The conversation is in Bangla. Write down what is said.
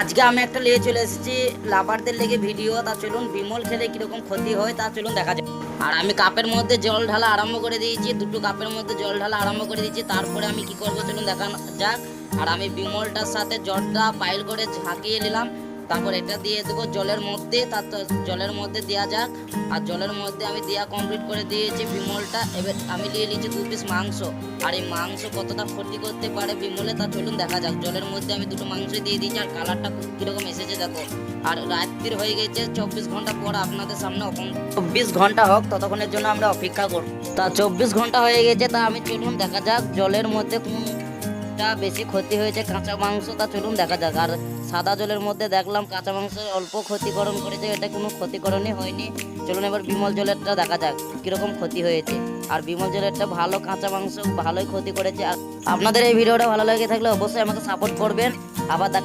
আজকে আমি একটা নিয়ে চলে এসেছি লাভারদের লেগে ভিডিও। তা চলুন বিমল খেলে কিরকম ক্ষতি হয় তা চলুন দেখা যাক। আর আমি কাপের মধ্যে জল ঢালা আরম্ভ করে দিয়েছি, দুটো কাপের মধ্যে জল ঢালা আরম্ভ করে দিয়েছি। তারপরে আমি কি করবো চলুন দেখা যাক। আর আমি বিমলটার সাথে জলটা পাইল করে ঝাঁকিয়ে নিলাম। তারপর এটা দিয়ে দেবো জলের মধ্যে, তার জলের মধ্যে দেওয়া যাক। আর জলের মধ্যে আমি দেওয়া কমপ্লিট করে দিয়েছি বিমলটা। এবার আমি নিয়ে নিয়েছি 2 পিস মাংস। আর এই মাংস কতটা ক্ষতি করতে পারে বিমলে তা চলুন দেখা যাক। জলের মধ্যে আমি দুটো মাংস দিয়ে দিয়েছি, আর কালারটা কিরকম এসেছে দেখো। আর রাত্রির হয়ে গেছে, 24 ঘন্টা পর আপনাদের সামনে 24 ঘন্টা হোক ততক্ষণের জন্য আমরা অপেক্ষা করব। তা 24 ঘন্টা হয়ে গেছে, তা আমি চলুন দেখা যাক জলের মধ্যে কোনটা বেশি ক্ষতি হয়েছে, কাঁচা মাংস তা চলুন দেখা যাক। আর সাদা জলের মধ্যে দেখলাম কাঁচা মাংস অল্প ক্ষতিকরণ করেছে, এটা কোনো ক্ষতিকরণই হয়নি। চলুন এবার বিমল জলেরটা দেখা যাক কিরকম ক্ষতি হয়েছে। আর বিমল জলেরটা ভালো, কাঁচা মাংস ভালোই ক্ষতি করেছে। আর আপনাদের এই ভিডিওটা ভালো লেগে থাকলে অবশ্যই আমাকে সাপোর্ট করবেন। আবার দেখা